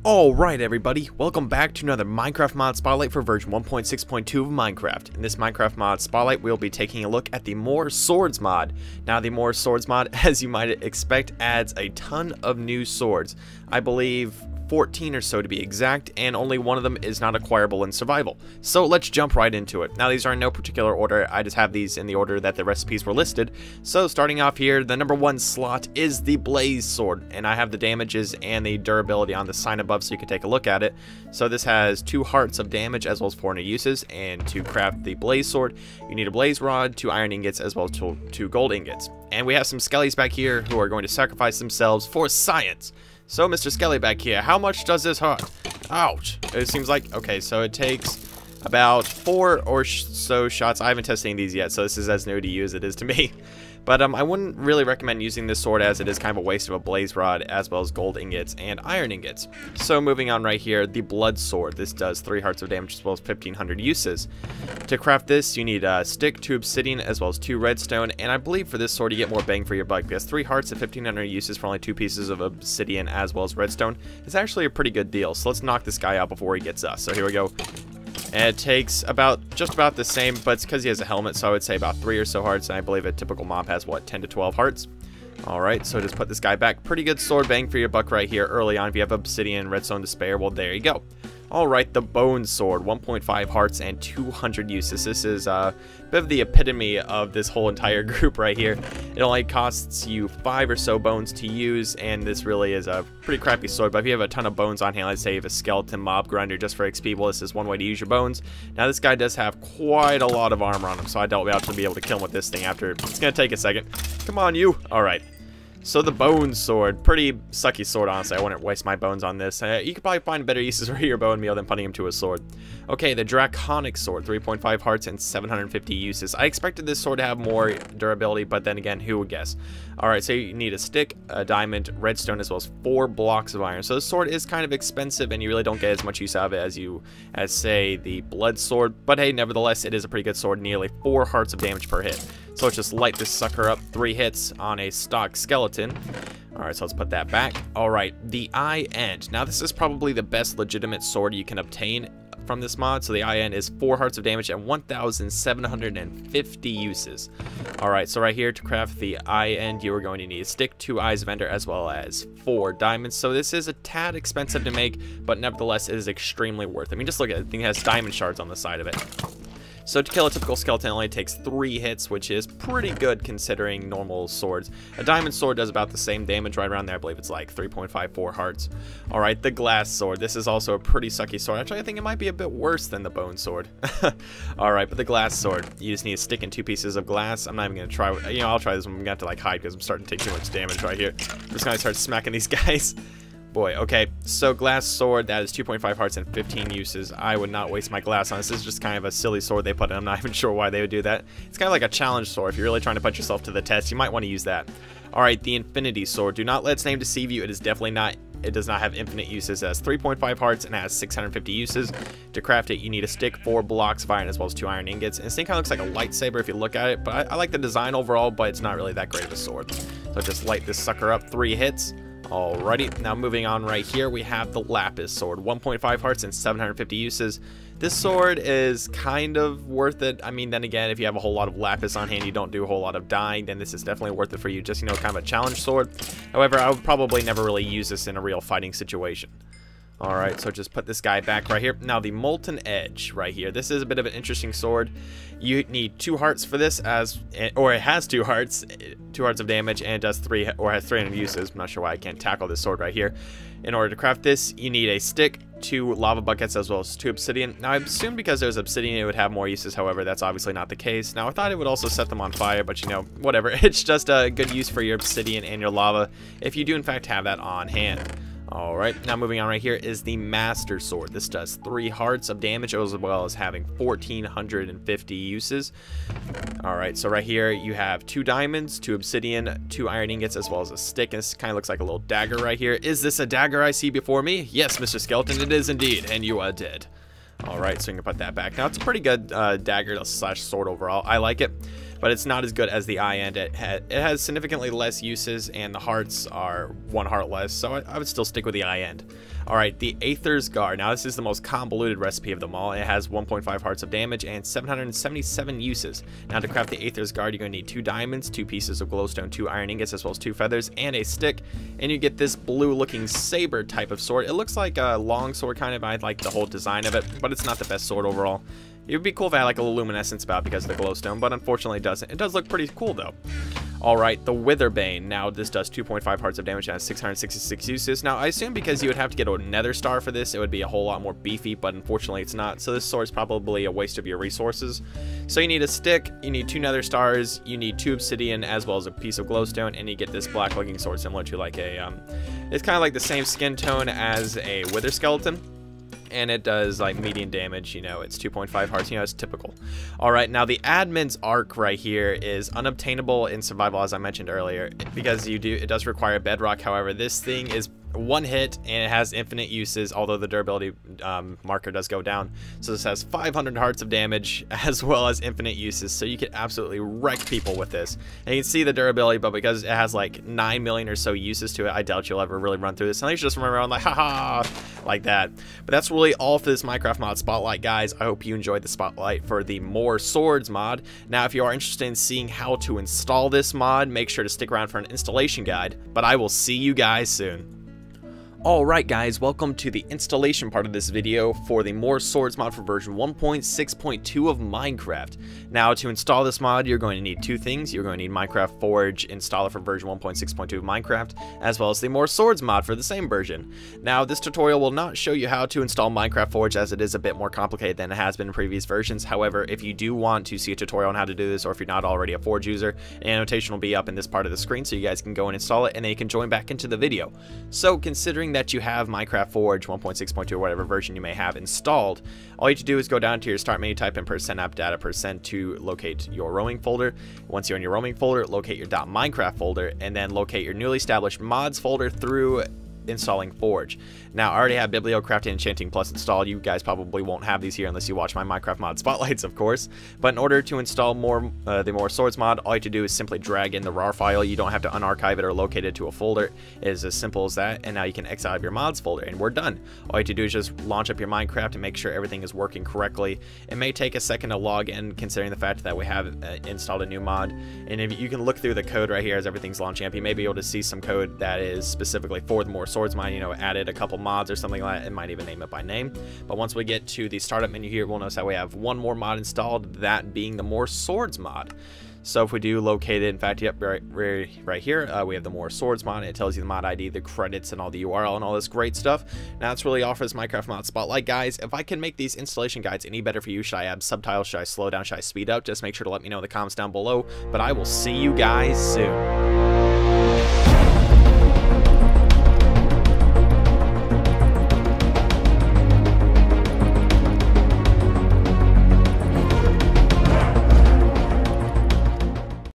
Alright everybody, welcome back to another Minecraft mod spotlight for version 1.6.2 of Minecraft. In this Minecraft mod spotlight, we'll be taking a look at the More Swords mod. Now the More Swords mod, as you might expect, adds a ton of new swords. I believe 14 or so to be exact, and only one of them is not acquirable in survival. So let's jump right into it. Now these are in no particular order, I just have these in the order that the recipes were listed. So starting off here, the number 1 slot is the Blaze Sword, and I have the damages and the durability on the sign above so you can take a look at it. So this has 2 hearts of damage as well as 4 new uses, and to craft the Blaze Sword, you need a Blaze Rod, 2 iron ingots, as well as 2 gold ingots. And we have some skellies back here who are going to sacrifice themselves for science. So, Mr. Skelly back here, how much does this hurt? Ouch. It seems like, okay, so it takes about 4 or so shots. I haven't tested these yet, so this is as new to you as it is to me. But I wouldn't really recommend using this sword as it is kind of a waste of a blaze rod as well as gold ingots and iron ingots. So moving on right here, the Blood Sword. This does 3 hearts of damage as well as 1500 uses. To craft this, you need a stick, 2 obsidian, as well as 2 redstone. And I believe for this sword, you get more bang for your buck because 3 hearts of 1500 uses for only 2 pieces of obsidian as well as redstone is actually a pretty good deal. So let's knock this guy out before he gets us. So here we go. And it takes just about the same, but it's because he has a helmet, so I would say about 3 or so hearts, and I believe a typical mob has, what, 10 to 12 hearts? Alright, so just put this guy back. Pretty good sword bang for your buck right here early on. If you have obsidian and redstone to spare, well, there you go. Alright, the Bone Sword, 1.5 hearts and 200 uses. This is a bit of the epitome of this whole entire group right here. It only costs you 5 or so bones to use, and this really is a pretty crappy sword. But if you have a ton of bones on hand, let's say you have a skeleton mob grinder just for XP, well, this is one way to use your bones. Now, this guy does have quite a lot of armor on him, so I doubt we'll actually be able to kill him with this thing after. It's going to take a second. Come on, you. Alright. So the Bone Sword, pretty sucky sword, honestly. I wouldn't waste my bones on this. You could probably find better uses for your bone meal than putting him to a sword. Okay, the Draconic Sword, 3.5 hearts and 750 uses. I expected this sword to have more durability, but then again, who would guess? Alright, so you need a stick, a diamond, redstone, as well as 4 blocks of iron. So this sword is kind of expensive, and you really don't get as much use out of it as say, the Blood Sword. But hey, nevertheless, it is a pretty good sword, nearly 4 hearts of damage per hit. So let's just light this sucker up, 3 hits on a stock skeleton. Alright, so let's put that back. Alright, the Eye End. Now this is probably the best legitimate sword you can obtain from this mod. So the Eye End is 4 hearts of damage and 1,750 uses. Alright, so right here to craft the Eye End, you are going to need a stick, 2 Eyes of Ender, as well as 4 diamonds. So this is a tad expensive to make, but nevertheless it is extremely worth it. I mean, just look at it. I think it has diamond shards on the side of it. So to kill a typical skeleton, it only takes 3 hits, which is pretty good considering normal swords. A diamond sword does about the same damage, right around there. I believe it's like 3.54 hearts. Alright, the Glass Sword. This is also a pretty sucky sword. Actually, I think it might be a bit worse than the Bone Sword. Alright, but the Glass Sword. You just need a stick and 2 pieces of glass. I'm not even going to try, I'll try this one. I'm going to have to like hide because I'm starting to take too much damage right here. I'm just going to start smacking these guys. Boy, okay, so Glass Sword, that is 2.5 hearts and 15 uses. I would not waste my glass on this. This is just kind of a silly sword they put in. I'm not even sure why they would do that. It's kind of like a challenge sword. If you're really trying to put yourself to the test, you might want to use that. Alright, the Infinity Sword. Do not let its name deceive you. It is definitely not. It does not have infinite uses. It has 3.5 hearts and has 650 uses. To craft it, you need a stick, 4 blocks of iron, as well as 2 iron ingots. And this thing kind of looks like a lightsaber if you look at it, but I like the design overall, but it's not really that great of a sword. So just light this sucker up, 3 hits. Alrighty, now moving on right here, we have the Lapis Sword, 1.5 hearts and 750 uses. This sword is kind of worth it. I mean, then again, if you have a whole lot of lapis on hand, you don't do a whole lot of dying, then this is definitely worth it for you. Just, kind of a challenge sword. However, I would probably never really use this in a real fighting situation. Alright, so just put this guy back right here. Now, the Molten Edge right here. This is a bit of an interesting sword. You need 2 hearts for this, or it has 2 hearts. 2 hearts of damage, and it does 300 uses. I'm not sure why I can't tackle this sword right here. In order to craft this, you need a stick, 2 lava buckets, as well as 2 obsidian. Now, I assumed because there's obsidian, it would have more uses. However, that's obviously not the case. Now, I thought it would also set them on fire, but whatever. It's just a good use for your obsidian and your lava, if you do in fact have that on hand. Alright, now moving on right here is the Master Sword. This does 3 hearts of damage as well as having 1,450 uses. Alright, so right here you have 2 diamonds, 2 obsidian, 2 iron ingots, as well as a stick. And this kind of looks like a little dagger right here. Is this a dagger I see before me? Yes, Mr. Skeleton, it is indeed, and you are dead. Alright, so you can put that back. Now, it's a pretty good dagger slash sword overall. I like it. but it's not as good as the eye end. It has significantly less uses, and the hearts are 1 heart less, so I would still stick with the eye end. Alright, the Aether's Guard. Now this is the most convoluted recipe of them all. It has 1.5 hearts of damage and 777 uses. Now to craft the Aether's Guard, you're going to need 2 diamonds, 2 pieces of glowstone, 2 iron ingots, as well as 2 feathers, and a stick. And you get this blue looking saber type of sword. It looks like a long sword kind of. I like the whole design of it, but it's not the best sword overall. It would be cool if I had like a luminescence about because of the glowstone, but unfortunately it doesn't. It does look pretty cool though. Alright, the Wither Bane. Now this does 2.5 hearts of damage and has 666 uses. Now I assume because you would have to get a nether star for this, it would be a whole lot more beefy, but unfortunately it's not. So this sword's probably a waste of your resources. So you need a stick, you need 2 nether stars, you need 2 obsidian, as well as a piece of glowstone, and you get this black looking sword similar to like a, it's kind of like the same skin tone as a wither skeleton. And it does like medium damage, you know, it's 2.5 hearts, you know, it's typical. Alright, now the admin's arc right here is unobtainable in survival, as I mentioned earlier, because it does require bedrock. However, this thing is 1 hit and it has infinite uses, although the durability marker does go down. So this has 500 hearts of damage as well as infinite uses, so you can absolutely wreck people with this. And you can see the durability, but because it has like 9 million or so uses to it, I doubt you'll ever really run through this. And I just run around like haha like that. But that's really all for this Minecraft mod spotlight, guys. I hope you enjoyed the spotlight for the More Swords mod. Now if you are interested in seeing how to install this mod, make sure to stick around for an installation guide, but I will see you guys soon. Alright guys, welcome to the installation part of this video for the More Swords mod for version 1.6.2 of Minecraft. Now to install this mod, you're going to need 2 things. You're going to need Minecraft Forge installer for version 1.6.2 of Minecraft, as well as the More Swords mod for the same version. Now this tutorial will not show you how to install Minecraft Forge, as it is a bit more complicated than it has been in previous versions. However, if you do want to see a tutorial on how to do this, or if you're not already a Forge user, an annotation will be up in this part of the screen so you guys can go and install it, and then you can join back into the video. So considering that you have Minecraft Forge 1.6.2 or whatever version you may have installed, all you have to do is go down to your start menu, type in %appdata% to locate your roaming folder. Once you're in your roaming folder, locate your .minecraft folder, and then locate your newly established mods folder through installing Forge. Now, I already have Bibliocraft and Enchanting Plus installed. You guys probably won't have these here unless you watch my Minecraft mod spotlights, of course. But in order to install the More Swords mod, all you have to do is simply drag in the RAR file. You don't have to unarchive it or locate it to a folder. It is as simple as that, and now you can exit out of your mods folder, and we're done. All you have to do is just launch up your Minecraft and make sure everything is working correctly. It may take a second to log in, considering the fact that we have installed a new mod. And if you can look through the code right here as everything's launching up, you may be able to see some code that is specifically for the More Swords mod, you know, added a couple mods or something like that. It might even name it by name. But once we get to the startup menu here, we'll notice that we have one more mod installed, that being the More Swords mod. So if we do locate it, in fact, yep, right here, we have the More Swords mod. It tells you the mod ID, the credits, and all the URL, and all this great stuff. Now, that's really all for this Minecraft mod spotlight, guys. If I can make these installation guides any better for you, should I add subtitles, should I slow down, should I speed up? Just make sure to let me know in the comments down below. But I will see you guys soon.